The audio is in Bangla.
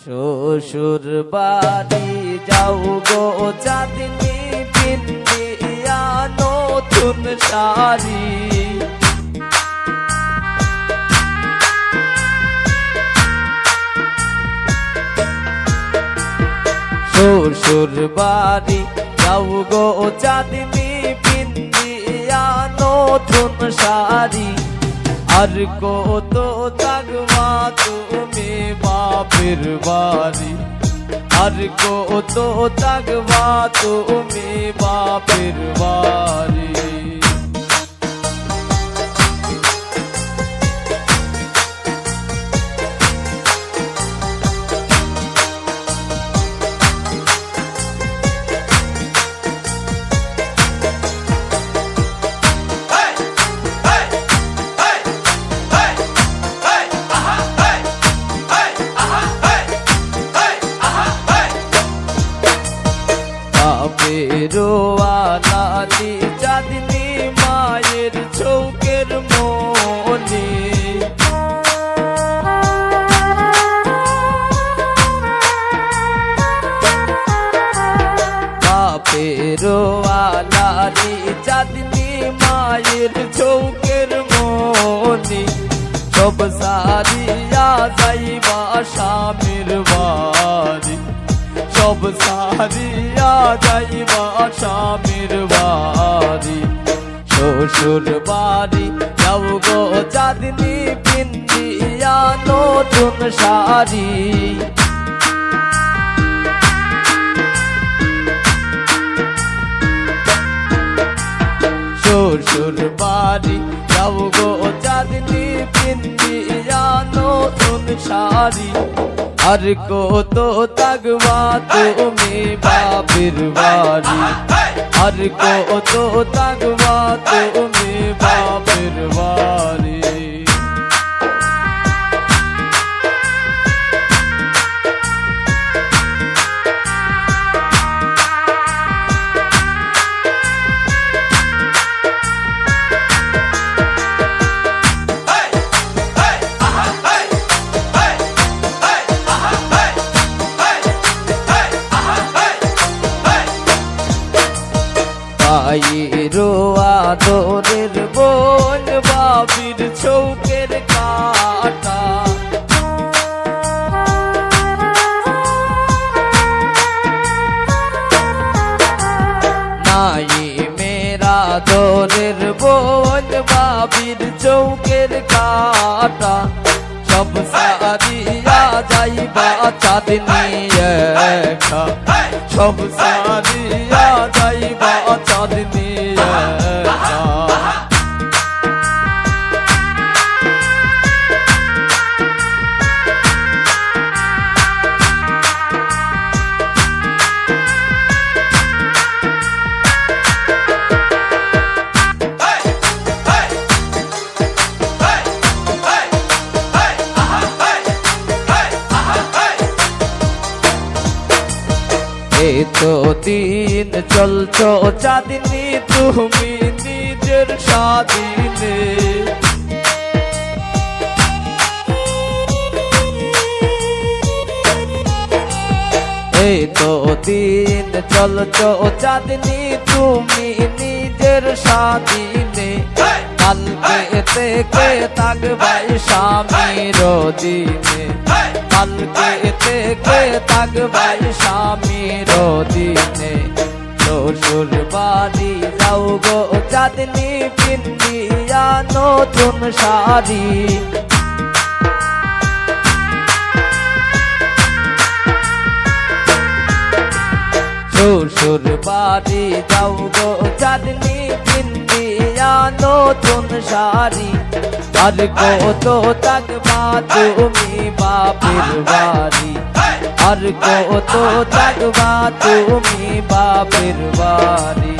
শ্বশুর বাড়ি যাও গো চাঁদনি পিন্দিয়া নতুন শাড়ি। শ্বশুর বাড়ি যাও গো চাঁদনি পিন্দিয়া নতুন শাড়ি। আর কত থাকবা তুমি বাপের বাড়ি, আর কত থাকবা তুমি বাপের বাড়ি। বেরোয়ালি চাঁদনি মায়ের চৌকের মনি। বেরোয়ালি চাঁদনি মায়ের চৌকের মনি। সব সারিয়া যাইবা স্বামীর বাড়ি, সব সারিয়া যাইবা স্বামীর বাড়ি। শ্বশুর বাড়ি যাও গো চাঁদনি পিন্দিয়া নতুন শাড়ি। শ্বশুর বাড়ি যাও গো চাঁদনি পিন্দিয়া নতুন শাড়ি। আর কত থাকবা তুমি বাপের বাড়ি, আর কত থাকবা তুমি বাপের বাড়ি। মায়েরও আদরের বোন বাবির চৌকের কাটা। নাই মেরা আদরের বোন বাবির চৌকের কাটা। সব সারিয়া যাইবা চাঁদনি একা, সব সারিয়া যাইবা চাঁদনি একা। এতো দিন চলছো চাঁদনি তুমি নিজের স্বাধীনে। এতো দিন চলছো চাঁদনি তুমি নিজের স্বাধীনে। কালকে থেকে থাকবাই স্বামীর দিনে, কালকে থেকে থাকবাই স্বামীর দিনে। শ্বশুর বাড়ি যাও গো চাঁদনি পিন্দিয়া নতুন শাড়ি। শ্বশুর বাড়ি যাও গো চাঁদনি পিন্দিয়া নতুন শাড়ি। আর কত থাকবা তুমি বাপের বাড়ি, আর কত থাকবা তুমি বাপের বাড়ি।